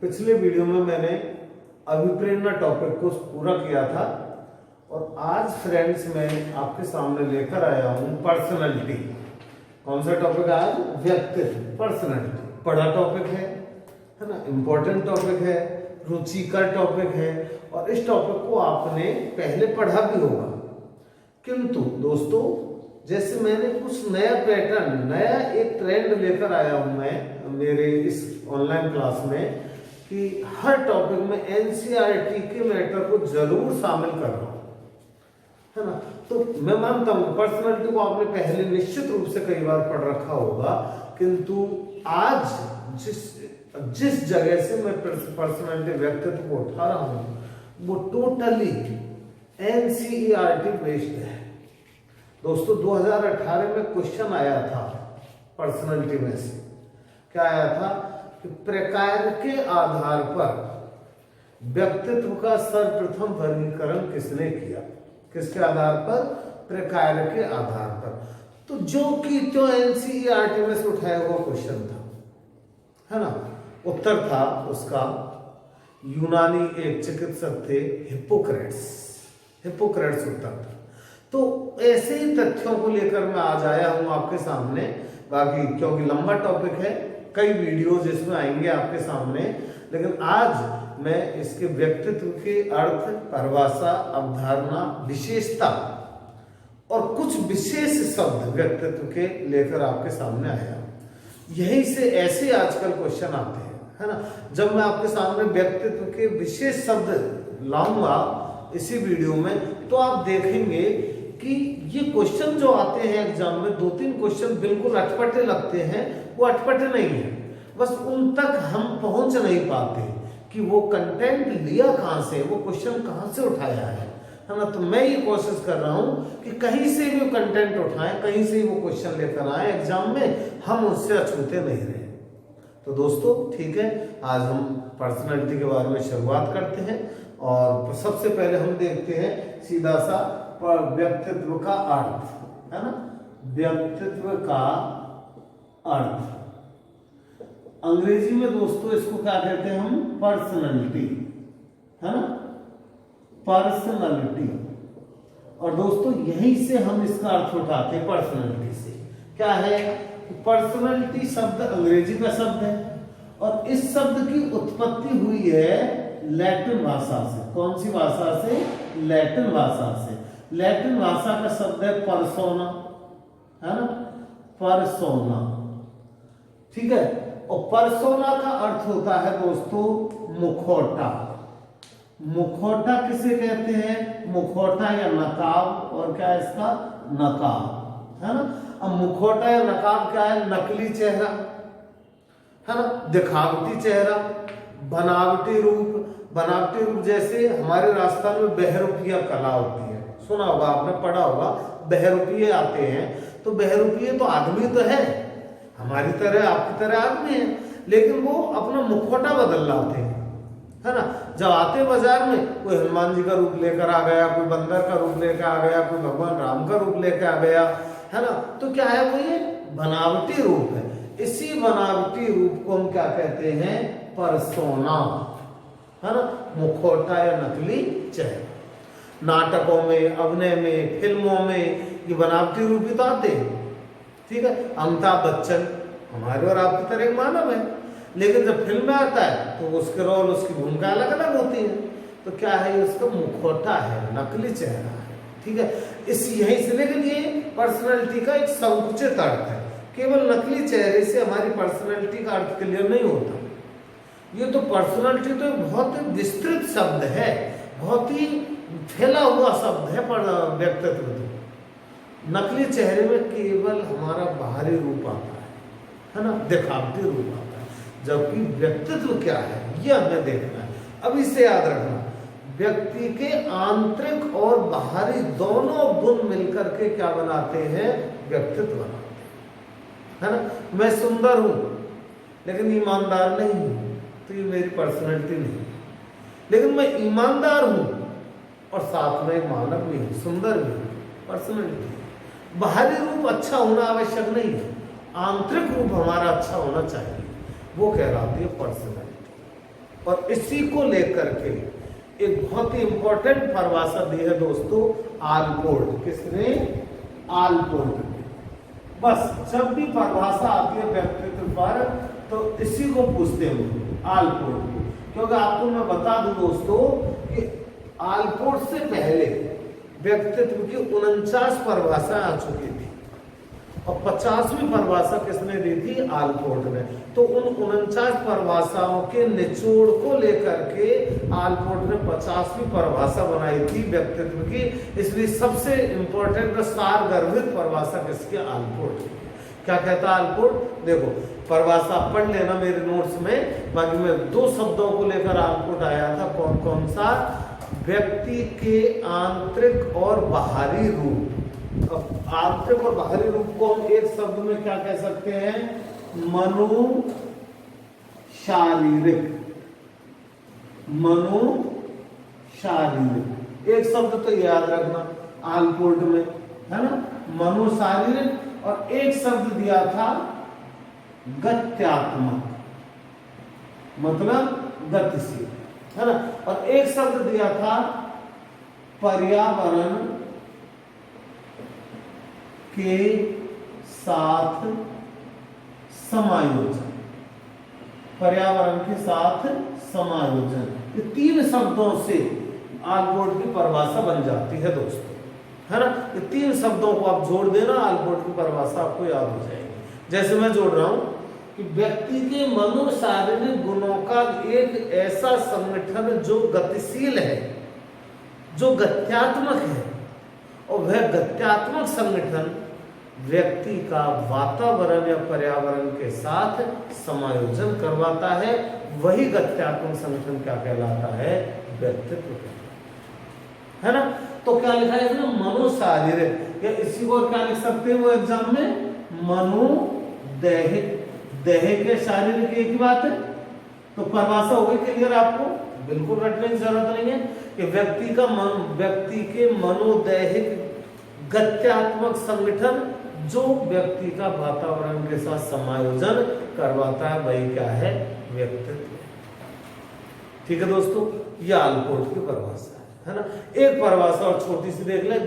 पिछले वीडियो में मैंने अभिप्रेरणा टॉपिक को पूरा किया था और आज फ्रेंड्स मैं आपके सामने लेकर आया हूं पर्सनैलिटी। कौन सा टॉपिक आज? व्यक्तित्व, पर्सनैलिटी। बड़ा टॉपिक है ना, इंपॉर्टेंट टॉपिक है, रुचिकर टॉपिक है और इस टॉपिक को आपने पहले पढ़ा भी होगा। किंतु दोस्तों, जैसे मैंने कुछ नया पैटर्न, नया एक ट्रेंड लेकर आया हूं मैं मेरे इस ऑनलाइन क्लास में कि हर टॉपिक में एनसीईआरटी के मैटर को जरूर शामिल कर रहा हूं, है ना। तो मैं मानता हूं पर्सनैलिटी को आपने पहले निश्चित रूप से कई बार पढ़ रखा होगा, किंतु आज जिस जगह से मैं पर्सनैलिटी व्यक्तित्व को उठा रहा हूं वो टोटली एनसीईआरटी बेस्ड है। दोस्तों 2018 में क्वेश्चन आया था पर्सनैलिटी में से, क्या आया था कि प्रकार के आधार पर व्यक्तित्व का सर्वप्रथम वर्गीकरण किसने किया? किसके आधार पर? प्रकार के आधार पर। तो जो कि तो एनसीईआरटी में से उठाया हुआ क्वेश्चन था, है ना। उत्तर था उसका, यूनानी एक चिकित्सक थे हिप्पोक्रेट्स उत्तर था। तो ऐसे ही तथ्यों को लेकर मैं आज आया हूं आपके सामने। बाकी क्योंकि लंबा टॉपिक है, कई वीडियोस इसमें आएंगे आपके सामने, लेकिन आज मैं इसके व्यक्तित्व के अर्थ, परिभाषा, अवधारणा, विशेषता और कुछ विशेष शब्द व्यक्तित्व के लेकर आपके सामने आया। यही से ऐसे आजकल क्वेश्चन आते हैं, है ना। जब मैं आपके सामने व्यक्तित्व के विशेष शब्द लाऊंगा इसी वीडियो में, तो आप देखेंगे कि ये क्वेश्चन जो आते हैं एग्जाम में, 2-3 क्वेश्चन बिल्कुल अटपटे लगते हैं, वो अटपटे नहीं है, बस उन तक हम पहुंच नहीं पाते कि वो कंटेंट लिया कहां से, वो क्वेश्चन कहां से उठाया है ना। तो मैं ये कोशिश कर रहा हूं कि कहीं से भी कंटेंट उठाएं, कहीं से वो क्वेश्चन लेकर आए एग्जाम में, हम उससे अछूते नहीं रहे। तो दोस्तों ठीक है, आज हम पर्सनैलिटी के बारे में शुरुआत करते हैं और सबसे पहले हम देखते हैं सीधा सा व्यक्तित्व का अर्थ, है ना। व्यक्तित्व का अर्थ अंग्रेजी में दोस्तों इसको क्या कहते हैं हम? पर्सनैलिटी, है ना, पर्सनैलिटी। और दोस्तों यहीं से हम इसका अर्थ उठाते हैं पर्सनैलिटी से। क्या है? पर्सनैलिटी शब्द अंग्रेजी का शब्द है और इस शब्द की उत्पत्ति हुई है लैटिन भाषा से। कौन सी भाषा से? लैटिन भाषा से। लैटिन भाषा का शब्द है पर्सोना, है ना, पर्सोना, ठीक है। और पर्सोना का अर्थ होता है दोस्तों मुखौटा। मुखौटा किसे कहते हैं? मुखौटा या नकाब, और क्या है इसका? नकाब, है ना। अब मुखौटा या नकाब क्या है? नकली चेहरा, है ना, दिखावटी चेहरा, बनावटी रूप। बनावटी रूप जैसे हमारे राजस्थान में बहरूपिया कला होती है, सुना होगा आपने, पढ़ा होगा, बहरूपिये आते हैं। तो बहरूपिये तो आदमी तो है, हमारी तरह आपकी तरह आदमी है, लेकिन वो अपना मुखौटा बदल लाते हैं, है ना। जब आते बाजार में, कोई हनुमान जी का रूप लेकर आ गया, कोई बंदर का रूप लेकर आ गया, कोई भगवान राम का रूप लेकर आ गया, है ना। तो क्या है वो? ये बनावटी रूप है। इसी बनावटी रूप को हम क्या कहते हैं? पर्सोना, है ना, मुखौटा या नकली चेहरा। नाटकों में, अभिनय में, फिल्मों में ये बनावटी रूप भी तो आते हैं, ठीक है। अमिताभ बच्चन हमारे और आपकी तरह एक मानव है, लेकिन जब फिल्म में आता है तो उसके रोल, उसकी भूमिका अलग अलग होती है। तो क्या है? उसका मुखौटा है, नकली चेहरा है, ठीक है। इस यही से, लेकिन ये पर्सनैलिटी का एक संकुचित अर्थ है। केवल नकली चेहरे से हमारी पर्सनैलिटी का अर्थ क्लियर नहीं होता। ये तो पर्सनैलिटी तो एक बहुत विस्तृत शब्द है, बहुत ही फैला हुआ शब्द है। पर व्यक्तित्व तो नकली चेहरे में केवल हमारा बाहरी रूप आता है ना, दिखावटी रूप आता है, जबकि व्यक्तित्व क्या है ये हमें देखना है। अब इसे याद रखना, व्यक्ति के आंतरिक और बाहरी दोनों गुण मिलकर के क्या बनाते हैं? व्यक्तित्व बनाते हैं, है ना। मैं सुंदर हूं लेकिन ईमानदार नहीं हूं, तो ये मेरी पर्सनैलिटी नहीं। लेकिन मैं ईमानदार हूं और साथ में मानव भी हूं, सुंदर भी हूं, पर्सनैलिटी। बाहरी रूप अच्छा होना आवश्यक नहीं है, आंतरिक रूप हमारा अच्छा होना चाहिए, वो कहलाती है पर्सनैलिटी। और इसी को लेकर के एक बहुत ही इंपॉर्टेंट परिभाषा दी है दोस्तों आलपोर्ट। किसने? आलपोर्ट ने। बस जब भी परिभाषा आती है व्यक्तित्व पर तो इसी को पूछते हैं आलपोर्ट को, क्योंकि आपको मैं बता दूं दोस्तों कि आलपोर्ट से पहले व्यक्तित्व की 49 परिभाषा आ चुकी थी और 50वीं परिभाषा किसने दी थी? आलपोर्ट ने। तो उन 49 परिभाषाओं के निचोड़ को लेकर के आलपोर्ट ने 50वीं परिभाषा बनाई थी व्यक्तित्व की। इसलिए सबसे इंपॉर्टेंट सारगर्भित परिभाषा किसकी? आलपोर्ट की। क्या कहता है आलपोर्ट? देखो परिभाषा पढ़ लेना मेरे नोट्स में। बाकी मैं 2 शब्दों को लेकर आलपोर्ट आया था। कौन कौन सा? व्यक्ति के आंतरिक और बाहरी रूप। अब आंतरिक और बाहरी रूप को हम एक शब्द में क्या कह सकते हैं? मनो शारीरिक। मनो शारीरिक एक शब्द तो याद रखना आलपोर्ट में, है ना? मनो शारीरिक। और एक शब्द दिया था गत्यात्मक, मतलब गतिशील, है ना? और एक शब्द दिया था पर्यावरण के साथ समायोजन। पर्यावरण के साथ समायोजन, ये 3 शब्दों से आलपोर्ट की परिभाषा बन जाती है दोस्तों, है ना? ये 3 शब्दों को आप जोड़ देना, आलपोर्ट की परिभाषा आपको याद हो जाएगी। जैसे मैं जोड़ रहा हूं कि व्यक्ति के मनोशारीरिक गुणों का एक ऐसा संगठन जो गतिशील है, जो गत्यात्मक है, और वह गत्यात्मक संगठन व्यक्ति का वातावरण या पर्यावरण के साथ समायोजन करवाता है। वही गत्यात्मक संगठन क्या कहलाता है? व्यक्तित्व, है ना? तो क्या लिखा है इसमें? मनोशारीरिक, या इसी को क्या लिख सकते हैं वो एग्जाम में? मनोदैहिक। दैहिक के शारीरिक एक ही बात है। तो परिभाषा हो गई क्लियर आपको? बिल्कुल रटने की जरूरत नहीं है कि व्यक्ति के मनोदैहिक गत्यात्मक संगठन जो व्यक्ति का वातावरण के साथ समायोजन करवाता है, वही क्या है? व्यक्तित्व। ठीक है दोस्तों, यह आलपोर्ट की परिभाषा है ना? एक परिभाषा और छोटी सी देख ले,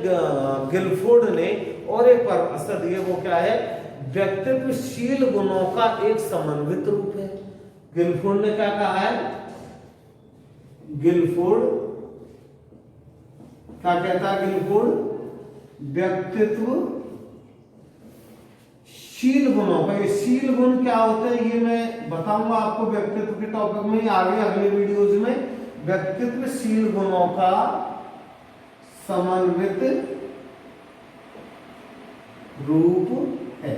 गिलफोर्ड ने और एक परिभाषा दी है, वो क्या है? व्यक्तित्वशील गुणों का एक समन्वित रूप है। गिलफोर्ड ने क्या कहा है? गिलफोर्ड क्या कहता है? गिलफोर्ड व्यक्तित्व शील गुणों का, ये शील गुण क्या होते हैं ये मैं बताऊंगा आपको व्यक्तित्व के टॉपिक में, आगे अगले वीडियोज में। व्यक्तित्वशील गुणों का समन्वित रूप है।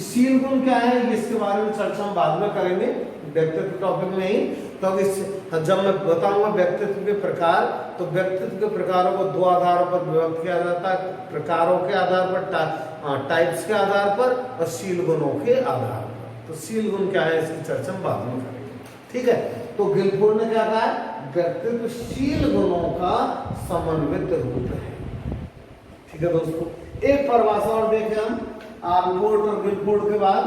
शील गुण क्या है इसके बारे में चर्चा हम बाद में करेंगे व्यक्तित्व टॉपिक में ही। तो जब मैं बताऊंगा व्यक्तित्व के प्रकार, तो व्यक्तित्व के प्रकारों को 2 आधारों पर विभक्त किया जाता है। प्रकारों के आधार पर, टाइप्स के आधार पर, और शील गुणों के आधार पर। तो शील गुण क्या है इसकी चर्चा हम बाद में करेंगे। ठीक है, तो गिलफोर्ड ने क्या कहा है? व्यक्तित्वशील गुणों का समन्वित रूप है। ठीक है दोस्तों, एक परिभाषा और देखें हम आलपोर्ट और गिलफोर्ड के बाद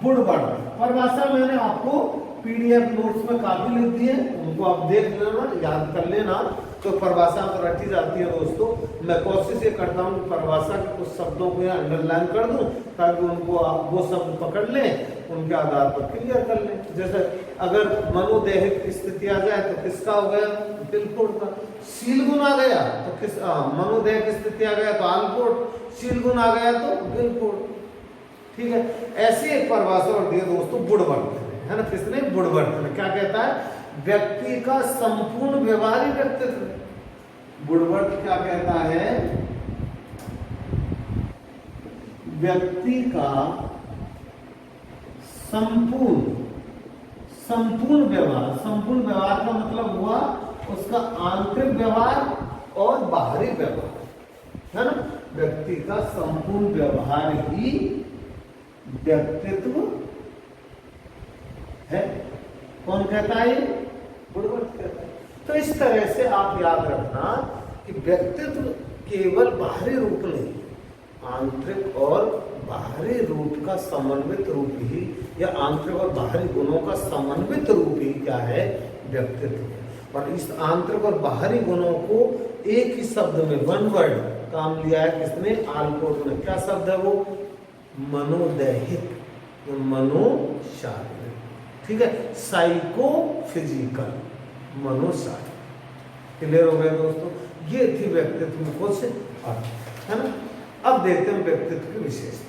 वुडवर्ड। परिभाषा मैंने आपको पीडीएफ नोट्स में काफी लिख दी है, उनको आप देख लेना, याद कर लेना। तो परिभाषा तो रटी जाती है दोस्तों। मैं कोशिश ये करता हूँ कि परिभाषा के कुछ शब्दों को यहाँ अंडरलाइन कर दूं ताकि उनको आप वो शब्द पकड़ लें, उनके आधार पर क्लियर कर लें। जैसे अगर मनोदैहिक स्थिति आ जाए तो किसका हो गया? गिलफोर्ड का। शील गुण आ गया तो किस? मनोदैहिक स्थिति आ गया तो आलपोर्ट। शील गुण आ गया तो गिलफोर्ड। ठीक है, ऐसी एक परिभाषा और दी दोस्तों वुडवर्ड, है ना? किसने? वुडवर्ड ने। क्या कहता है? व्यक्ति का संपूर्ण व्यवहारिक व्यक्तित्व। वुडवर्ड क्या कहता है? व्यक्ति का संपूर्ण व्यवहार। संपूर्ण व्यवहार का मतलब हुआ उसका आंतरिक व्यवहार और बाहरी व्यवहार, है ना? व्यक्ति का संपूर्ण व्यवहार ही व्यक्तित्व है। कौन कहता है? वुडवर्ड कहता है। तो इस तरह से आप याद रखना कि व्यक्तित्व केवल बाहरी रूप नहीं, आंतरिक और बाहरी रूप का समन्वित रूप ही, या आंतरिक और बाहरी गुणों का समन्वित रूप ही क्या है, व्यक्तित्व। और इस आंतरिक और बाहरी गुणों को एक ही शब्द में, वन वर्ड काम लिया है किसने, आलपोर्ट ने। क्या शब्द है वो, मनोदैहिक, मनोशारीरिक, ठीक है, साइको फिजिकल, मनोशारीरिक। क्लियर हो गया दोस्तों, ये थी व्यक्तित्व में कुछ अर्थ, है ना। अब देखते हैं व्यक्तित्व की विशेषता।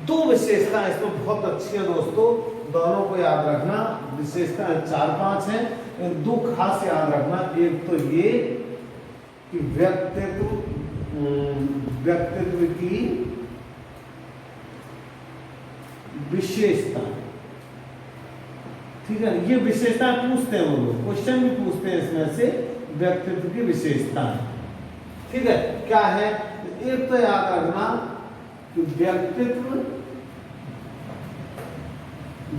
दो विशेषताएं इसमें बहुत अच्छी है दोस्तों, दोनों को याद रखना। विशेषताएं 4-5 हैं, दो खास याद रखना। एक तो ये कि व्यक्तित्व की विशेषता, ठीक है, ये विशेषता पूछते हैं वो लोग, क्वेश्चन भी पूछते हैं इसमें से, व्यक्तित्व की विशेषता, ठीक है, क्या है। एक तो याद रखना कि व्यक्तित्व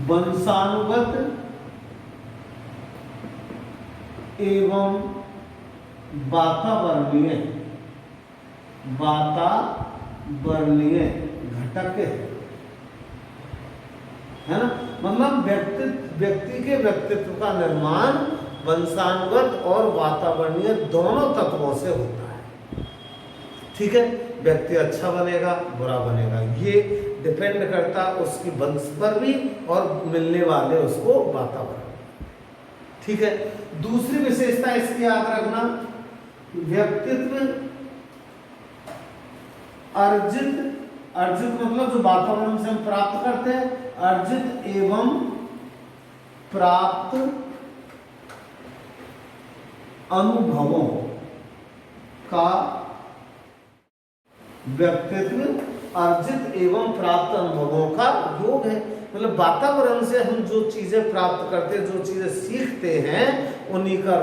वंशानुगत एवं वातावरणीय घटक है ना। मतलब व्यक्ति के व्यक्तित्व का निर्माण वंशानुगत और वातावरणीय दोनों तत्वों से होता है, ठीक है। व्यक्ति अच्छा बनेगा, बुरा बनेगा, ये डिपेंड करता है उसकी वंश पर भी और मिलने वाले उसको वातावरण, ठीक है। दूसरी विशेषता इसकी याद रखना, व्यक्तित्व अर्जित मतलब जो वातावरण से हम प्राप्त करते हैं, अर्जित एवं प्राप्त अनुभवों का, व्यक्तित्व अर्जित एवं प्राप्त अनुभवों का योग है। मतलब वातावरण से हम जो चीजें प्राप्त करते हैं, जो चीजें सीखते हैं, उन्हीं का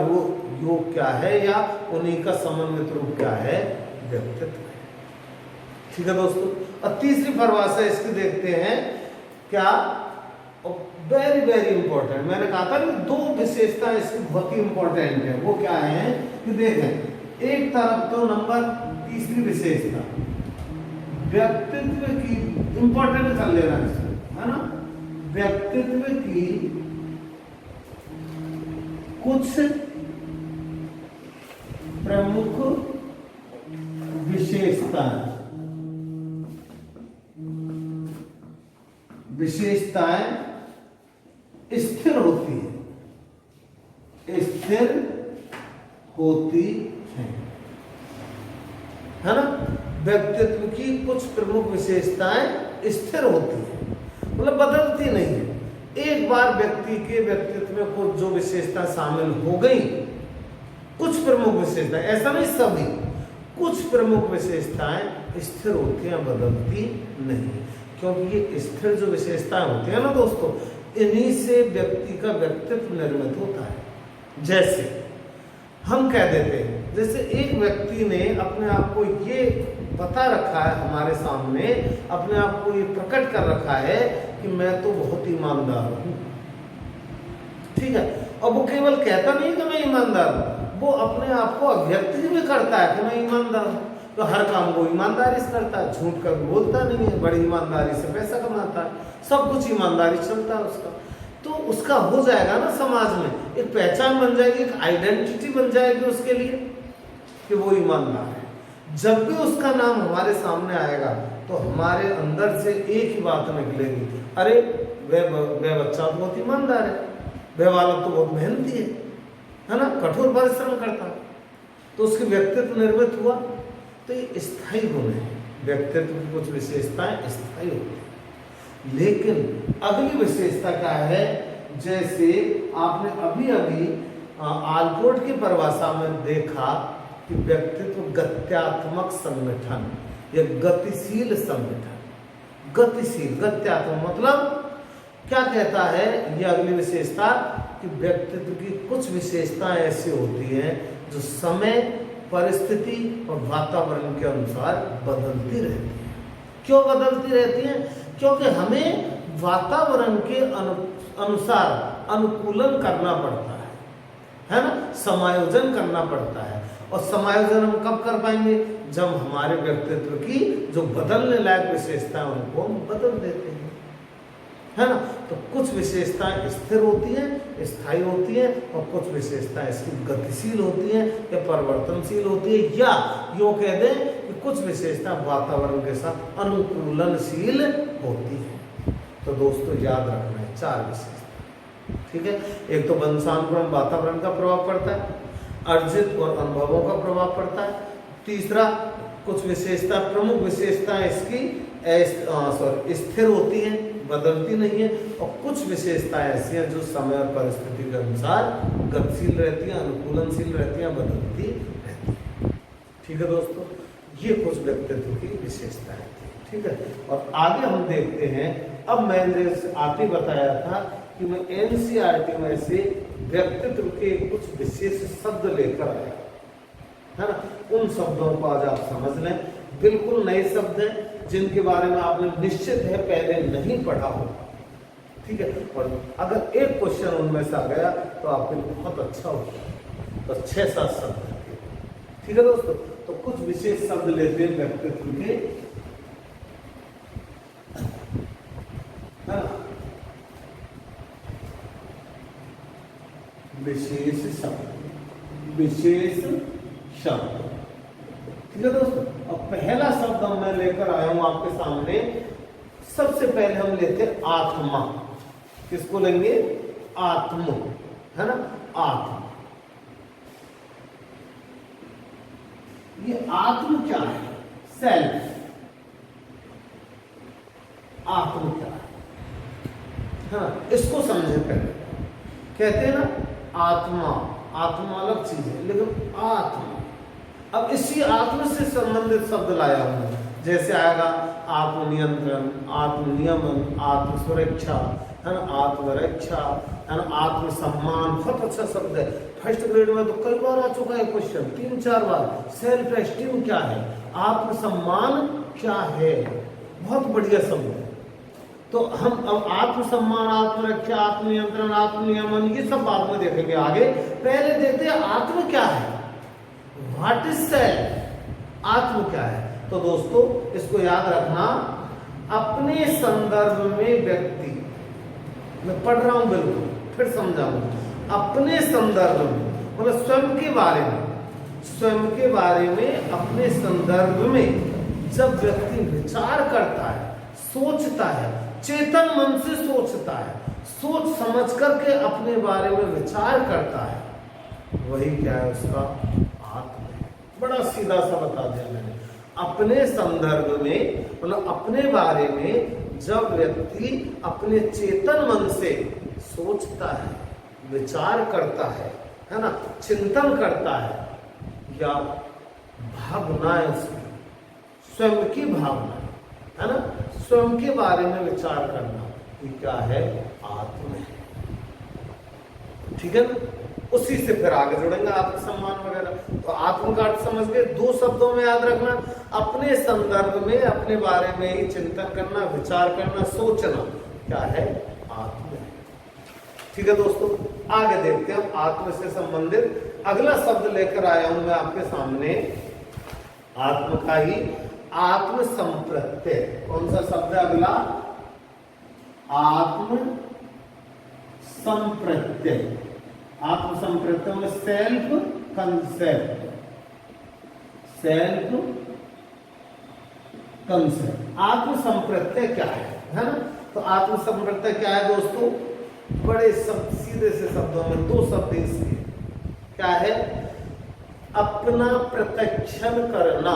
योग क्या है, या उन्हीं का समन्वित रूप क्या है, व्यक्तित्व है, ठीक है दोस्तों। और तीसरी परिभाषा इसकी देखते हैं, क्या, वेरी वेरी इंपॉर्टेंट, मैंने कहा था कि दो विशेषताएं इसकी बहुत ही इंपॉर्टेंट है। वो क्या है कि देखें, एक तरफ तो नंबर तीसरी विशेषता व्यक्तित्व की, इंपॉर्टेंट कर लेना है ना, व्यक्तित्व की कुछ प्रमुख विशेषताएं स्थिर होती है ना। व्यक्तित्व की कुछ प्रमुख विशेषताएं स्थिर होती है, मतलब बदलती नहीं है। एक बार व्यक्ति के व्यक्तित्व में कुछ जो विशेषता शामिल हो गई, कुछ प्रमुख विशेषताएं, ऐसा नहीं सभी, कुछ प्रमुख विशेषताएं स्थिर होती हैं, बदलती नहीं, क्योंकि ये स्थिर जो विशेषताएं होती है ना दोस्तों, इन्हीं से व्यक्ति का व्यक्तित्व निर्मित होता है। जैसे हम कह देते हैं, जैसे एक व्यक्ति ने अपने आप को ये बता रखा है, हमारे सामने अपने आप को ये प्रकट कर रखा है कि मैं तो बहुत ईमानदार हूं, ठीक है। और वो केवल कहता नहीं कि मैं ईमानदार हूं, वो अपने आप को अभिव्यक्ति भी करता है कि मैं ईमानदार हूं। तो हर काम वो ईमानदारी से करता है, झूठ कर बोलता नहीं है, बड़ी ईमानदारी से पैसा कमाता है, सब कुछ ईमानदारी चलता है उसका। तो उसका हो जाएगा ना, समाज में एक पहचान बन जाएगी, एक आइडेंटिटी बन जाएगी उसके लिए कि वो ईमानदार है। जब भी उसका नाम हमारे सामने आएगा तो हमारे अंदर से एक ही बात निकलेगी, अरे वह बच्चा बहुत ईमानदार है, वह वाला तो बहुत मेहनती है ना, कठोर परिश्रम करता है। तो उसके व्यक्तित्व निर्मित हुआ। तो ये स्थायी गुण है, व्यक्तित्व की कुछ विशेषताएं स्थायी होती है। लेकिन अगली विशेषता क्या है, जैसे आपने अभी अभी आलपोर्ट की परिभाषा में देखा कि व्यक्तित्व गत्यात्मक संगठन या गतिशील संगठन। गतिशील, गत्यात्मक मतलब क्या कहता है ये अगली विशेषता, कि व्यक्तित्व की कुछ विशेषताएं ऐसी होती हैं जो समय, परिस्थिति और वातावरण के अनुसार बदलती रहती है। क्यों बदलती रहती हैं? क्योंकि हमें वातावरण के अनुसार अनुकूलन करना पड़ता है ना, समायोजन करना पड़ता है। और समायोजन हम कब कर पाएंगे? जब हमारे व्यक्तित्व की जो बदलने लायक विशेषताएं उनको हम बदल देते हैं, है ना। तो कुछ विशेषताएं स्थिर होती हैं, स्थायी होती हैं, और कुछ विशेषताएं इसकी गतिशील होती हैं या परिवर्तनशील होती है, या यूँ कह दें कि कुछ विशेषताएं वातावरण के साथ अनुकूलनशील होती हैं। तो दोस्तों याद रखना है 4 विशेषता, ठीक है। एक तो वंशानुक्रम वातावरण का प्रभाव पड़ता है, अर्जित और अनुभवों का प्रभाव पड़ता है। तीसरा, कुछ विशेषता प्रमुख विशेषताएं इसकी स्थिर होती हैं, बदलती नहीं है, और कुछ विशेषताएं ऐसी हैं जो समय और परिस्थिति के अनुसार गतिशील रहती हैं, अनुकूलनशील रहती हैं, बदलती रहती हैं। ठीक है दोस्तों, ये कुछ व्यक्तित्व की विशेषताएं थी, ठीक है। और आगे हम देखते हैं, अब मैंने आप ही बताया था कि मैं एनसीईआरटी में से व्यक्तित्व के कुछ विशेष शब्द लेकर आया, है ना। उन शब्दों को आज आप समझ लें, बिल्कुल नए शब्द हैं जिनके बारे में आपने निश्चित है पहले नहीं पढ़ा हो, ठीक है। और अगर एक क्वेश्चन उनमें से आ गया तो आपके लिए बहुत अच्छा होगा। तो 6-7 शब्द, ठीक है दोस्तों। तो कुछ विशेष शब्द लेते हैं व्यक्तित्व के, है ना, विशेष शब्द, विशेष शब्द, ठीक है दोस्तों। अब पहला शब्द मैं लेकर आया हूं आपके सामने। सबसे पहले हम लेते हैं आत्मा। किसको लेंगे? आत्म, है ना, आत्म। ये आत्म क्या है? सेल्फ। आत्म क्या है? हाँ, इसको समझे पहले। कहते हैं ना आत्मा, आत्मा अलग चीज है, लेकिन आत्मा, अब इसी आत्म से संबंधित शब्द लाया हूं। जैसे आएगा आत्मनियंत्रण, आत्मनियमन, आत्मसुरक्षा, है ना, आत्मरक्षा, है ना, आत्मसम्मान। बहुत अच्छा शब्द है, फर्स्ट ग्रेड में तो कई बार आ चुका है क्वेश्चन, 3-4 बार। सेल्फ एस्टीम क्या है? आत्मसम्मान क्या है? बहुत बढ़िया शब्द है। तो हम अब आत्मसम्मान, आत्मरक्षा, आत्मनियंत्रण, आत्मनियमन, ये सब बाद में देखेंगे आगे। पहले देखते हैं आत्म क्या है। What is self? आत्म क्या है? तो दोस्तों इसको याद रखना, अपने संदर्भ में व्यक्ति, मैं पढ़ रहा हूं बिल्कुल, फिर समझाऊंगा। अपने संदर्भ में मतलब स्वयं के बारे में, स्वयं के बारे में, अपने संदर्भ में जब व्यक्ति विचार करता है, सोचता है, चेतन मन से सोचता है, सोच समझ करके अपने बारे में विचार करता है, वही क्या है? उसका आत्म है। बड़ा सीधा सा बता दिया मैंने। अपने संदर्भ में मतलब अपने बारे में जब व्यक्ति अपने चेतन मन से सोचता है, विचार करता है ना, चिंतन करता है, या भावनाएं उसकी, स्वयं की भावना, है ना, स्वयं के बारे में विचार करना, ये क्या है? आत्म है, ठीक है ना। उसी से फिर आगे जुड़ेंगे आत्मसम्मान वगैरह। तो आत्म का अर्थ समझ गए। 2 शब्दों में याद रखना, अपने संदर्भ में अपने बारे में ही चिंतन करना, विचार करना, सोचना, क्या है? आत्म है, ठीक है दोस्तों। आगे देखते हैं आत्म से संबंधित अगला शब्द लेकर आया हूं मैं आपके सामने, आत्म का ही, आत्म संप्रत्यय। कौन सा शब्द है अगला? आत्म संप्रत्यय। आत्म संप्रत्यय में सेल्फ कंसेप्ट, सेल्फ कंसेप्ट। आत्म संप्रत्यय क्या है ना। तो आत्म संप्रत्यय क्या है दोस्तों? बड़े शब्द, सीधे से शब्दों में 2 शब्द इसके, क्या है? अपना प्रत्यक्षण करना,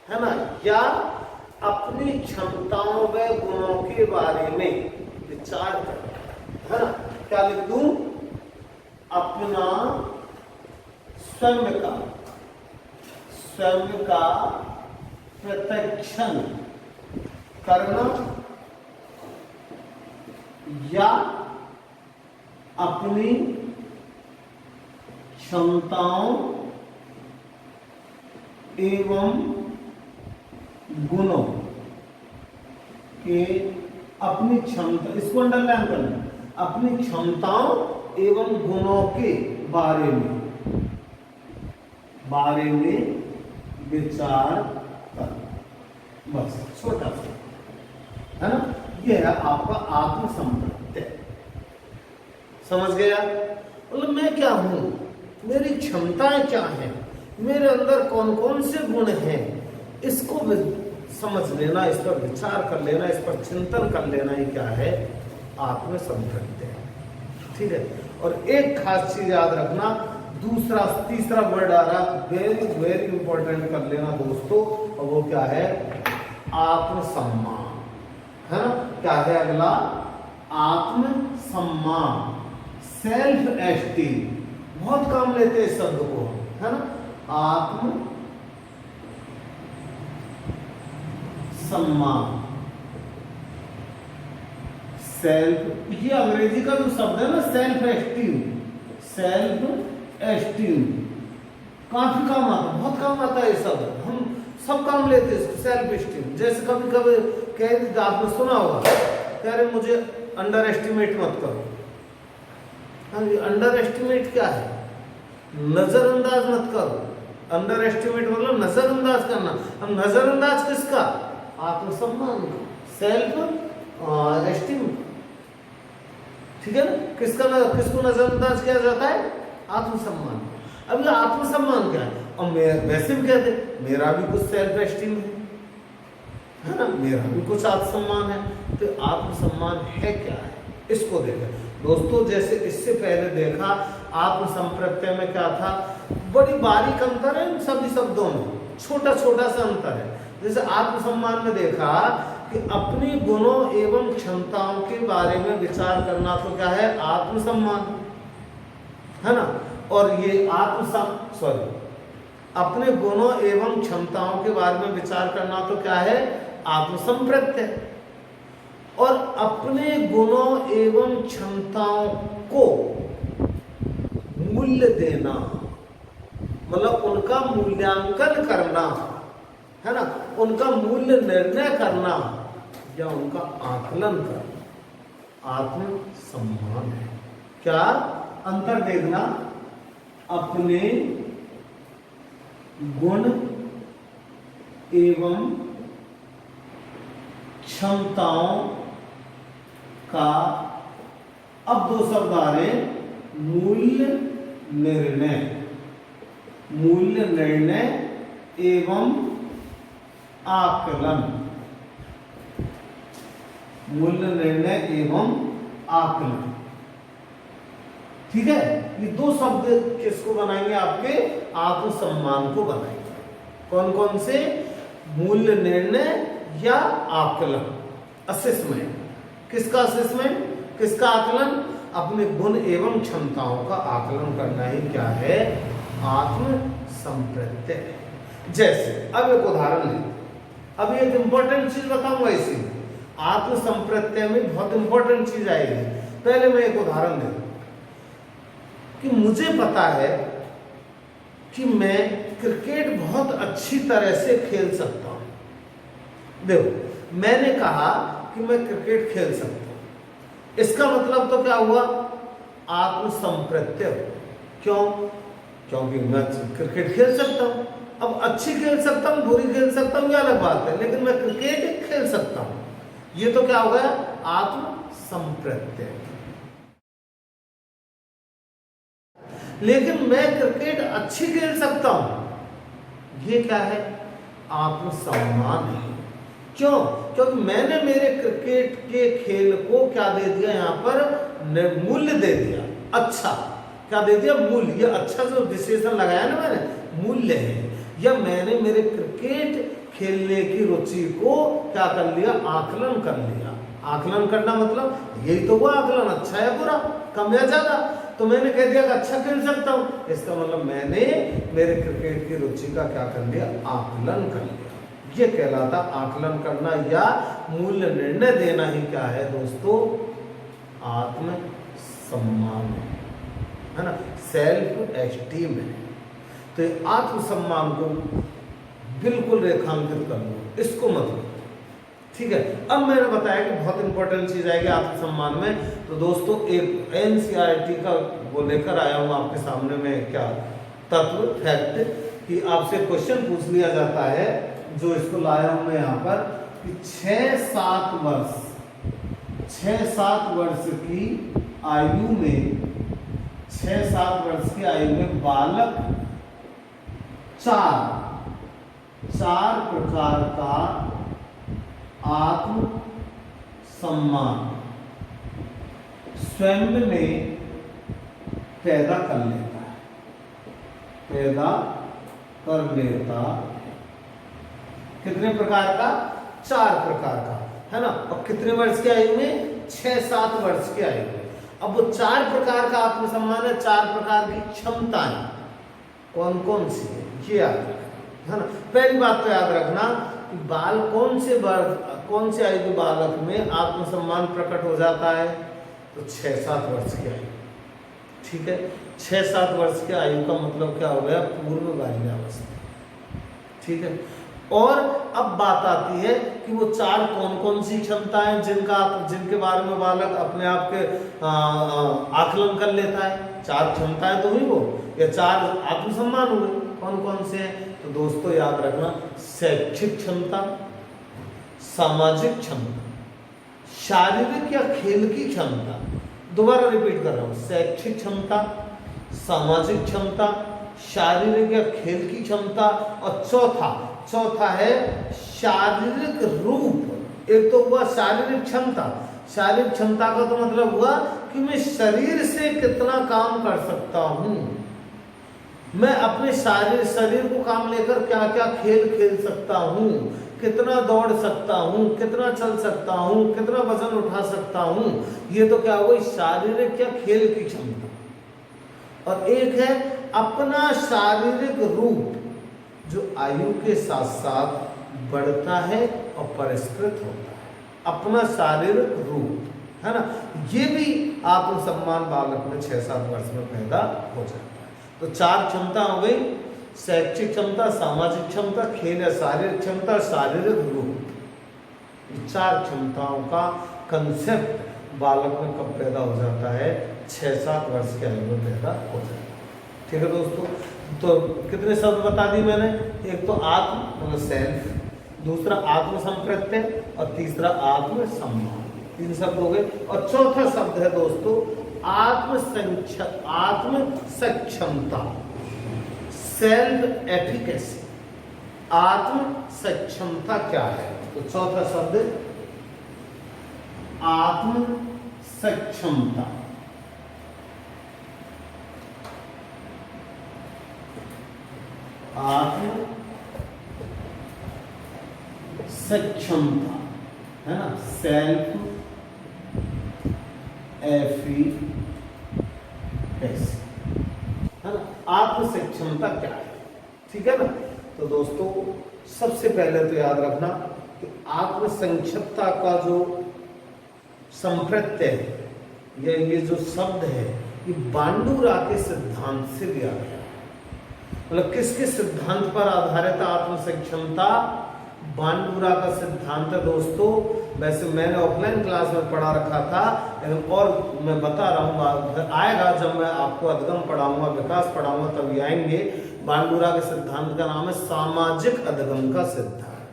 है ना, या अपनी क्षमताओं व गुणों के बारे में विचार करना, है ना। क्या लिख दूं? अपना स्वयं का प्रत्यक्षण करना, या अपनी क्षमताओं एवं गुणों के, अपनी क्षमता, इसको अंडरलाइन करना, अपनी क्षमताओं एवं गुणों के बारे में विचार कर, बस छोटा सा, है ना। ये है आपका आत्मसंप्रत्यय। समझ गया? मतलब मैं क्या हूं, मेरी क्षमताएं क्या हैं, मेरे अंदर कौन कौन से गुण हैं, इसको समझ लेना, इस पर विचार कर लेना, इस पर चिंतन कर लेना, ही क्या है, आत्मसंप्रत्यय। ठीक है। और एक खास चीज याद रखना, दूसरा तीसरा वर्ड आ रहा, वेरी वेरी इंपॉर्टेंट कर लेना दोस्तों, और वो क्या है, आत्मसम्मान, है ना। क्या है अगला, आत्मसम्मान, सेल्फ एस्टीम। बहुत काम लेते हैं इस शब्द को, है ना, आत्म सम्मान, सेल्फ, ये अंग्रेजी का जो शब्द है ना, सेल्फ एस्टीम, सेल्फ एस्टीम काफी काम आता है, बहुत काम आता है ये शब्द, हम सब काम लेते हैं इसको, सेल्फ एस्टीम। जैसे कभी कभी कह दी, आपने सुना होगा, कह रहे मुझे अंडर एस्टिमेट मत करो। हाँ, अंडर एस्टिमेट क्या है, नजरअंदाज मत करो। अंडर एस्टिमेट मतलब नजरअंदाज करना। हम नजरअंदाज किसका, आत्मसम्मान का, सेल्फ एस्टीम। ठीक है ना, किसको नजरअंदाज किया जाता है, आत्मसम्मान। अब ये आत्मसम्मान क्या है, और वैसे भी कहते मेरा भी कुछ सेल्फ एस्टीम है ना, मेरा भी कुछ आत्मसम्मान है। तो आत्मसम्मान है क्या है, इसको देखें दोस्तों। जैसे इससे पहले देखा आत्मसंप्रत्यय में क्या था, बड़ी बारीक अंतर है इन सभी शब्दों में, छोटा छोटा सा अंतर है। जैसे आत्मसम्मान में देखा कि अपनी गुणों एवं क्षमताओं के बारे में विचार करना, तो क्या है, आत्मसम्मान, है ना। और ये अपने गुणों एवं क्षमताओं के बारे में विचार करना, तो क्या है, आत्मसंप्रत्यय। और अपने गुणों एवं क्षमताओं को मूल्य देना, मतलब उनका मूल्यांकन करना, है ना, उनका मूल्य निर्णय करना या उनका आकलन करना, आत्मसम्मान है। क्या अंतर देखना, अपने गुण एवं क्षमताओं का, अब दो शब्द आ रहे, मूल्य निर्णय, मूल्य निर्णय एवं आकलन, मूल्य निर्णय एवं आकलन। ठीक है, ये दो शब्द किसको बनाएंगे, आपके आत्मसम्मान को बनाएंगे। कौन कौन से, मूल्य निर्णय या आकलन, असेसमेंट। किसका असेसमेंट, किसका आकलन, अपने गुण एवं क्षमताओं का आकलन करना ही क्या है, आत्मसंप्रत्यय। जैसे अब एक उदाहरण लें, अब एक इंपॉर्टेंट चीज बताऊंगा इसी आत्मसंप्रत्यय में, बहुत इंपॉर्टेंट चीज आएगी। पहले मैं एक उदाहरण दूं कि मुझे पता है कि मैं क्रिकेट बहुत अच्छी तरह से खेल सकता हूं। देखो, मैंने कहा कि मैं क्रिकेट खेल सकता हूं, इसका मतलब तो क्या हुआ, आत्मसंप्रत्यय। क्यों, क्योंकि मैं क्रिकेट खेल सकता हूं। अब अच्छी खेल सकता हूं, बुरी खेल सकता हूं, ये अलग बात है, लेकिन मैं क्रिकेट खेल सकता हूं, ये तो क्या हो गया, आत्मसंप्रत्यय। लेकिन मैं क्रिकेट अच्छी खेल सकता हूं, ये क्या है, आत्मसम्मान है। क्यों, क्योंकि मैंने मेरे क्रिकेट के खेल को क्या दे दिया, यहां पर मूल्य दे दिया। अच्छा, क्या दे दिया, मूल्य। ये अच्छा जो विशेषण लगाया ना मैंने, मूल्य है। या मैंने मेरे क्रिकेट खेलने की रुचि को क्या कर लिया, आकलन कर लिया। आकलन करना मतलब यही तो हुआ आकलन, अच्छा या बुरा, कम या ज्यादा। तो मैंने कह दिया कि अच्छा खेल सकता हूं, इसका मतलब मैंने मेरे क्रिकेट की रुचि का क्या कर लिया, आकलन कर लिया। ये कहलाता आकलन करना या मूल्य निर्णय देना ही क्या है दोस्तों, आत्मसम्मान है ना, सेल्फ एस्टीम है। तो ये आत्मसम्मान को बिल्कुल रेखांकित कर लो, इसको मत लो। ठीक है, अब मैंने बताया कि बहुत इंपॉर्टेंट चीज आएगी आत्मसम्मान में। तो दोस्तों एक एनसीईआरटी का वो लेकर आया हूं आपके सामने में, क्या तत्व, फैक्ट, कि आपसे क्वेश्चन पूछ लिया जाता है, जो इसको लाया हूं मैं यहाँ पर, कि 6-7 वर्ष की आयु में 6-7 वर्ष की आयु में बालक चार प्रकार का आत्म सम्मान स्वयं में पैदा कर लेता कितने प्रकार का? 4 प्रकार का, है ना। और कितने वर्ष की आयु में? 6-7 वर्ष की आयु में। अब वो 4 प्रकार का आत्मसम्मान है, 4 प्रकार की क्षमताएं कौन कौन सी है, ये याद रखना, है ना। पहली बात तो याद रखना कि कौन से आयु के बालक में आत्मसम्मान प्रकट हो जाता है, तो 6-7 वर्ष की आयु, ठीक है। 6-7 वर्ष की आयु का मतलब क्या हो गया? पूर्व बाल्यावस्था, ठीक है। और अब बात आती है कि वो 4 कौन कौन सी क्षमताएं जिनके बारे में बालक अपने आप के आकलन कर लेता है। 4 क्षमताएं तो हुई वो, या 4 आत्मसम्मान हुए, कौन कौन से हैं? तो दोस्तों याद रखना, शैक्षिक क्षमता, सामाजिक क्षमता, शारीरिक या खेल की क्षमता, दोबारा रिपीट कर रहा हूं, शैक्षिक क्षमता, सामाजिक क्षमता, शारीरिक या खेल की क्षमता, और चौथा है शारीरिक रूप। एक तो हुआ शारीरिक क्षमता, शारीरिक क्षमता का तो मतलब हुआ कि मैं शरीर से कितना काम कर सकता हूं, मैं अपने शरीर को काम लेकर क्या क्या खेल खेल सकता हूं, कितना दौड़ सकता हूं, कितना चल सकता हूं, कितना वजन उठा सकता हूं। ये तो क्या हुआ? शारीरिक या खेल की क्षमता। और एक है अपना शारीरिक रूप, जो आयु के साथ साथ बढ़ता है और परिष्कृत होता है, अपना शारीरिक रूप, है ना। ये भी आत्मसम्मान बालक में 6-7 वर्ष में पैदा हो जाता है। तो 4 क्षमता हो गई, शैक्षिक क्षमता, सामाजिक क्षमता, खेल या शारीरिक क्षमता, शारीरिक रूप। 4 क्षमताओं का कंसेप्ट बालक में कब पैदा हो जाता है? 6-7 वर्ष के आयु में पैदा हो जाता है, ठीक है दोस्तों। तो कितने शब्द बता दिए मैंने? एक तो आत्म मतलब सेल्फ, दूसरा आत्म संप्रत्यय, और तीसरा आत्म सम्मान। 3 शब्द हो गए। और चौथा शब्द है दोस्तों आत्म सक्षमता, सेल्फ एफिकेसी। आत्म सक्षमता क्या है? तो चौथा शब्द आत्म सक्षमता। आत्म सक्षमता, है ना, सेल्फ एफिकेसी, है ना। आत्म सक्षमता क्या है? ठीक है ना। तो दोस्तों सबसे पहले तो याद रखना कि आत्म संक्षिप्तता का जो संप्रत्यय है, ये जो शब्द है, ये बांडुरा के सिद्धांत से लिया गया। मतलब किसके सिद्धांत पर आधारित आत्म सक्षमता? बांडुरा का सिद्धांत है दोस्तों। वैसे मैंने ऑफलाइन क्लास में पढ़ा रखा था, लेकिन और मैं बता रहा हूँ, आएगा जब मैं आपको अधिगम पढ़ाऊंगा, विकास पढ़ाऊंगा, तभी आएंगे। बांडुरा के सिद्धांत का नाम है सामाजिक अधिगम का सिद्धांत,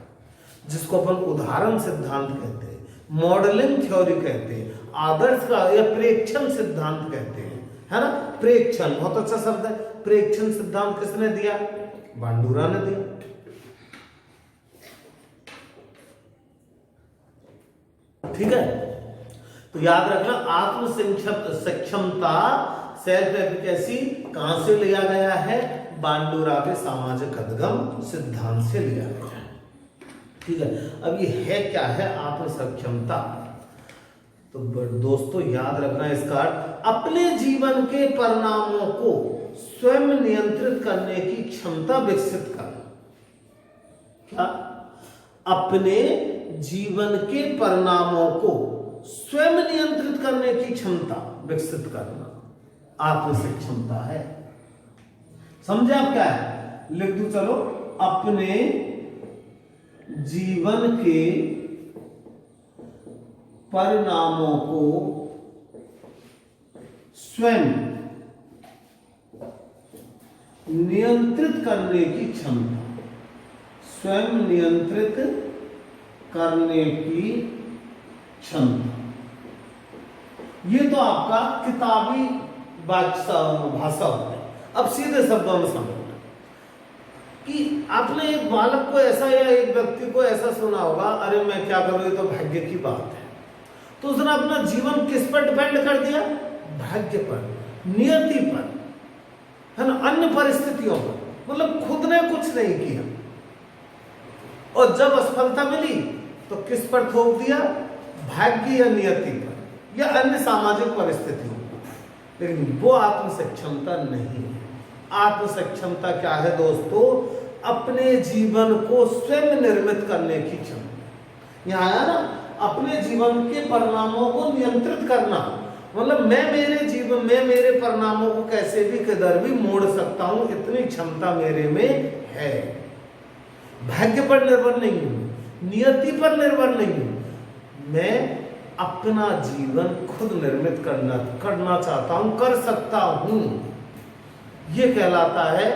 जिसको अपन उदाहरण सिद्धांत कहते हैं, मॉडलिंग थ्योरी कहते हैं, आदर्श का या प्रेक्षण सिद्धांत कहते हैं, है ना। प्रेक्षण बहुत अच्छा शब्द है। प्रेक्षण सिद्धांत किसने दिया? बांडुरा ने दिया। ठीक है, तो याद रखना आत्म सक्षमता, सेल्फ एफिकेसी कहां से लिया गया है? बांडुरा के सामाजिक अधिगम सिद्धांत से लिया गया है। ठीक है, अब ये है क्या है आत्म सक्षमता? तो दोस्तों याद रखना इसका अपने जीवन के परिणामों को स्वयं नियंत्रित करने की क्षमता विकसित करना। क्या? अपने जीवन के परिणामों को स्वयं नियंत्रित करने की क्षमता विकसित करना आत्म सक्षमता है। समझे आप क्या है? लिख दो चलो, अपने जीवन के परिणामों को स्वयं नियंत्रित करने की क्षमता, स्वयं नियंत्रित करने की क्षमता। ये तो आपका किताबी भाषा होता है। अब सीधे शब्दों में समझना कि आपने एक बालक को ऐसा या एक व्यक्ति को ऐसा सुना होगा, अरे मैं क्या करूं, ये तो भाग्य की बात है। तो उसने अपना जीवन किस पर डिपेंड कर दिया? भाग्य पर, नियति पर, है ना, अन्य परिस्थितियों पर, मतलब खुद ने कुछ नहीं किया। और जब असफलता मिली तो किस पर थोप दिया? भाग्य या नियति पर या अन्य सामाजिक परिस्थितियों पर। लेकिन वो आत्मसक्षमता नहीं है। आत्मसक्षमता क्या है दोस्तों? अपने जीवन को स्वयं निर्मित करने की क्षमता। यहां आया ना, अपने जीवन के परिणामों को नियंत्रित करना, मतलब मैं मेरे परिणामों को कैसे भी किधर भी मोड़ सकता हूं, इतनी क्षमता मेरे में है। भाग्य पर निर्भर नहीं हूं, नियति पर निर्भर नहीं हूं, मैं अपना जीवन खुद निर्मित करना चाहता हूं, कर सकता हूं। ये कहलाता है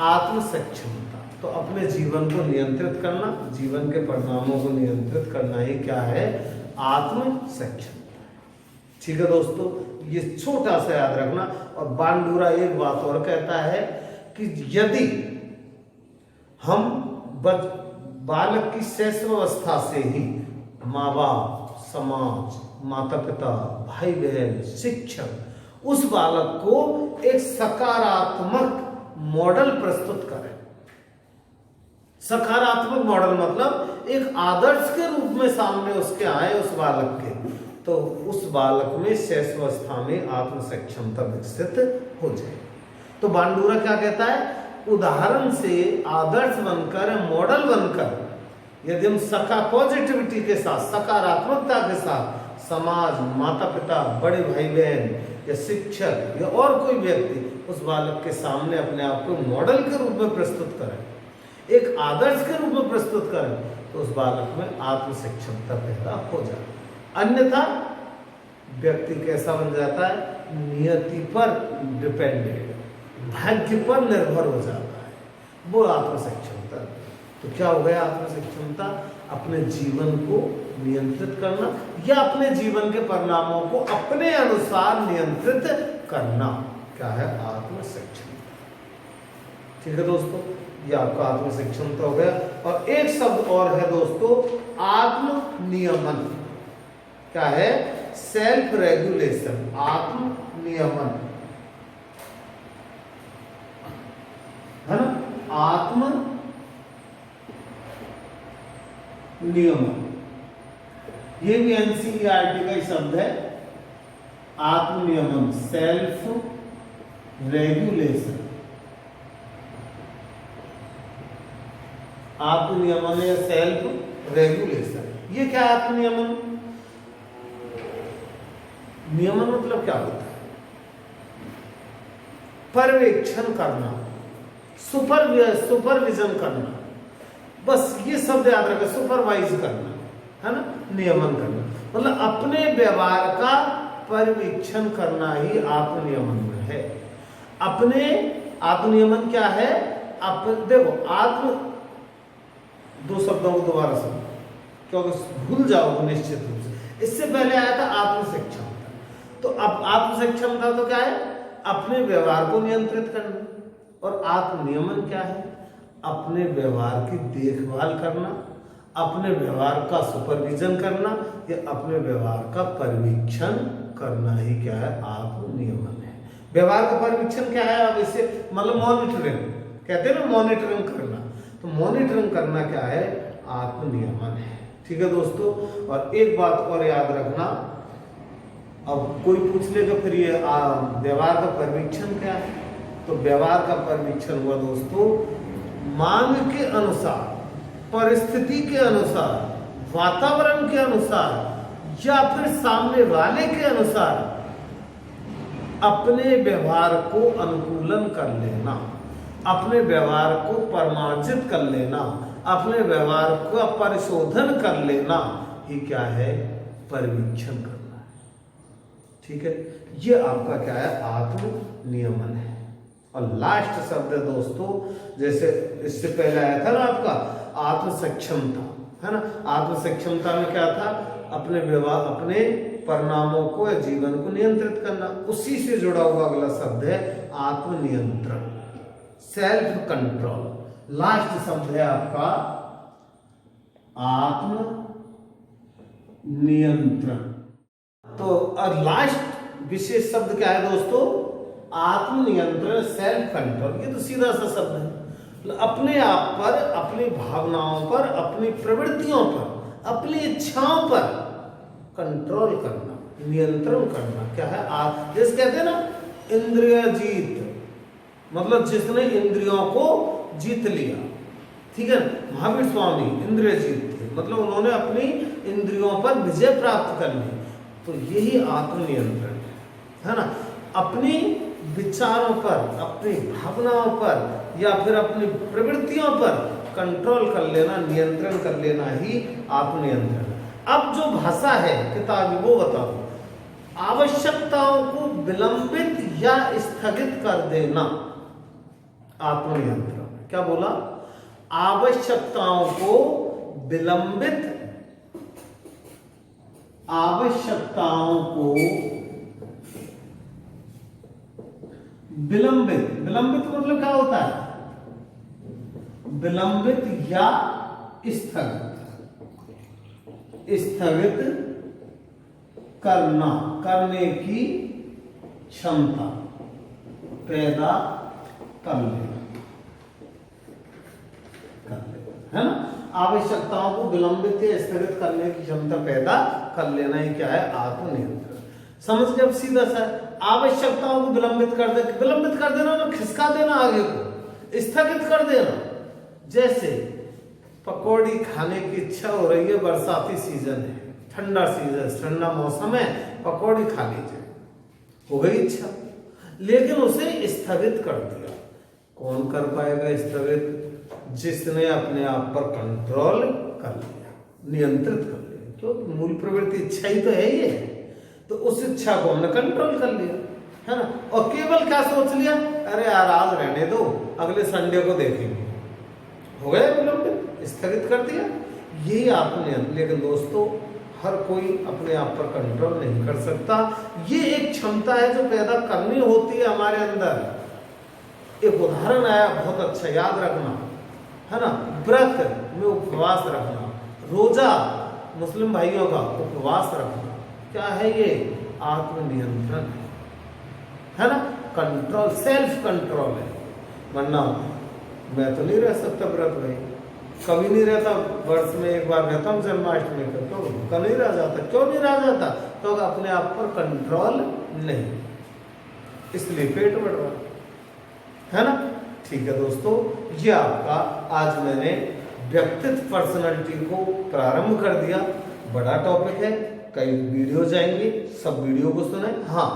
आत्मसक्षमता। तो अपने जीवन को नियंत्रित करना, जीवन के परिणामों को नियंत्रित करना ही क्या है? आत्मसक्षमता। ठीक है दोस्तों, ये छोटा सा याद रखना। और बांडूरा एक बात और कहता है कि यदि हम बालक की शैशवावस्था से ही माँ बाप, समाज, माता पिता, भाई बहन, शिक्षक उस बालक को एक सकारात्मक मॉडल प्रस्तुत करें। सकारात्मक मॉडल मतलब एक आदर्श के रूप में सामने उसके आए उस बालक के, तो उस बालक में शैशवावस्था में आत्मसक्षमता विकसित हो जाए। तो बांडूरा क्या कहता है? उदाहरण से आदर्श बनकर, मॉडल बनकर यदि हम पॉजिटिविटी के साथ, सकारात्मकता के साथ समाज, माता पिता, बड़े भाई बहन या शिक्षक या और कोई व्यक्ति उस बालक के सामने अपने आप को मॉडल के रूप में प्रस्तुत करें, एक आदर्श के रूप में प्रस्तुत करें, तो उस बालक में आत्मसक्षमता पैदा हो जाए। अन्यथा व्यक्ति कैसा बन जाता है? नियति पर डिपेंडेंट, भाग्य पर निर्भर हो जाता है, वो आत्मसक्षमता। तो क्या हो गया आत्मसक्षमता? अपने जीवन को नियंत्रित करना या अपने जीवन के परिणामों को अपने अनुसार नियंत्रित करना, क्या है? आत्मसक्षमता। ठीक है दोस्तों, ये आपका आत्मसक्षमता हो गया। और एक शब्द और है दोस्तों, आत्मनियमन। क्या है? सेल्फ रेगुलेशन, आत्मनियमन, है ना, आत्म नियमन। ये भी एनसीईआरटी का ही शब्द है, आत्मनियमन, सेल्फ रेगुलेशन। आत्मनियमन या सेल्फ रेगुलेशन, ये क्या है आत्मनियमन? नियमन मतलब क्या होता है? पर्यवेक्षण करना, सुपरविजन करना, बस ये शब्द याद रखें, सुपरवाइज करना, है ना, नियमन करना, मतलब अपने व्यवहार का पर्यवेक्षण करना ही आत्मनियमन है। अपने आत्मनियमन क्या है? देखो, दो शब्दों को दोबारा समझो क्योंकि भूल जाओगे निश्चित रूप से। इससे पहले आया था आत्मसक्षमता। तो अब आत्मसक्षमता तो क्या है? अपने व्यवहार को नियंत्रित करना। और आत्मनियमन क्या है? अपने व्यवहार की देखभाल करना, अपने व्यवहार का सुपरविजन करना या अपने व्यवहार का पर्यवेक्षण करना ही क्या है? आत्मनियमन है। व्यवहार का पर्यवेक्षण क्या है? अब इसे मतलब मॉनिटरिंग कहते हैं ना, मॉनिटरिंग करना। तो मॉनिटरिंग करना क्या है? आत्मनियमन है। ठीक है दोस्तों, और एक बात और याद रखना, अब कोई पूछ लेगा फिर ये व्यवहार का पर्यवेक्षण क्या है? तो व्यवहार का पर्यवेक्षण हुआ दोस्तों, मांग के अनुसार, परिस्थिति के अनुसार, वातावरण के अनुसार या फिर सामने वाले के अनुसार अपने व्यवहार को अनुकूलन कर लेना, अपने व्यवहार को परिमार्जित कर लेना, अपने व्यवहार का परिशोधन कर लेना, ये क्या है? पर्यवेक्षण करना है। ठीक है, ये आपका क्या है? आत्मनियमन है। और लास्ट शब्द है दोस्तों, जैसे इससे पहले आया था ना आपका आत्मसक्षमता, है ना। आत्मसक्षमता में क्या था, अपने व्यवहार, अपने परिणामों को या जीवन को नियंत्रित करना। उसी से जुड़ा हुआ अगला शब्द है आत्मनियंत्रण, सेल्फ कंट्रोल। लास्ट शब्द है आपका आत्म नियंत्रण। तो और लास्ट विशेष शब्द क्या है दोस्तों, आत्मनियंत्रण, सेल्फ कंट्रोल। ये तो सीधा सा शब्द है, अपने आप पर, अपनी भावनाओं पर, अपनी प्रवृत्तियों पर, अपनी इच्छाओं पर कंट्रोल करना, नियंत्रण करना। क्या है आप जैसे कहते हैं ना इंद्रिय जीत, मतलब जिसने इंद्रियों को जीत लिया, ठीक है। महावीर स्वामी इंद्रिय जीत थे, मतलब उन्होंने अपनी इंद्रियों पर विजय प्राप्त कर ली। तो यही आत्मनियंत्रण है ना। अपनी विचारों पर, अपनी भावनाओं पर या फिर अपनी प्रवृत्तियों पर कंट्रोल कर लेना, नियंत्रण कर लेना ही आत्मनियंत्रण। अब जो भाषा है किताबी वो बताओ, आवश्यकताओं को विलंबित या स्थगित कर देना आत्मनियंत्रण। क्या बोला, आवश्यकताओं को विलंबित, आवश्यकताओं को विलंबित, विलंबित मतलब क्या होता है, विलंबित या स्थगित, स्थगित करना, करने की क्षमता पैदा कर लेना, है ना। आवश्यकताओं को विलंबित या स्थगित करने की क्षमता पैदा कर लेना ही क्या है, आत्मनियंत्रण। समझ गए, अब सीधा सा आवश्यकताओं को विलंबित कर दे, विलंबित कर देना ना, खिसका देना आगे को, स्थगित कर देना। जैसे पकौड़ी खाने की इच्छा हो रही है, बरसाती सीजन है, ठंडा सीजन, ठंडा मौसम है, पकौड़ी खा लीजिए, हो गई इच्छा, लेकिन उसे स्थगित कर दिया। कौन कर पाएगा स्थगित, जिसने अपने आप पर कंट्रोल कर लिया, नियंत्रित कर लिया। क्योंकि मूल प्रवृत्ति इच्छा ही तो है ये, तो उस इच्छा को हमने कंट्रोल कर लिया, है ना। और केवल क्या सोच लिया, अरे यार आज रहने दो, अगले संडे को देखेंगे, हो गया विलंबित, स्थगित कर दिया, यही आत्मनियंत्रण। लेकिन दोस्तों हर कोई अपने आप पर कंट्रोल नहीं कर सकता। ये एक क्षमता है जो पैदा करनी होती है हमारे अंदर। एक उदाहरण आया बहुत अच्छा, याद रखना, है ना। व्रत में उपवास रखना, रोजा मुस्लिम भाइयों का उपवास रखना, क्या है ये, आत्मनियंत्रण है ना, कंट्रोल, सेल्फ कंट्रोल है। वरना मैं तो नहीं रह सकता व्रत भाई, कभी नहीं रहता, वर्ष में एक बार रहता हूँ जन्माष्टमी का, क्यों कभी नहीं रह जाता, क्यों नहीं रह जाता, तो अपने आप पर कंट्रोल नहीं, इसलिए पेट बढ़ रहा है ना। ठीक है दोस्तों, ये आपका आज मैंने व्यक्तित्व पर्सनालिटी को प्रारंभ कर दिया। बड़ा टॉपिक है, कई वीडियो जाएंगे, सब वीडियो को सुने। हाँ,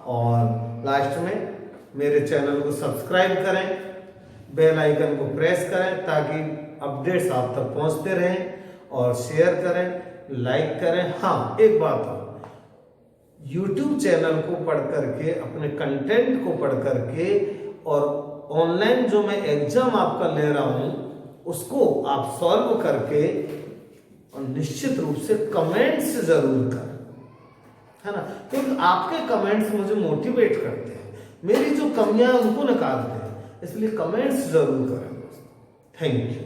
और लास्ट में मेरे चैनल को सब्सक्राइब करें, बेल आइकन को प्रेस करें ताकि अपडेट्स आप तक पहुंचते रहें, और शेयर करें, लाइक करें। हाँ, एक बात हो, YouTube चैनल को पढ़ करके, अपने कंटेंट को पढ़ करके, और ऑनलाइन जो मैं एग्जाम आपका ले रहा हूं उसको आप सॉल्व करके, और निश्चित रूप से कमेंट्स जरूर करें, है ना। क्योंकि आपके कमेंट्स मुझे मोटिवेट करते हैं, मेरी जो कमियां हैं उनको निकालते हैं, इसलिए कमेंट्स जरूर करें दोस्तों। Thank you.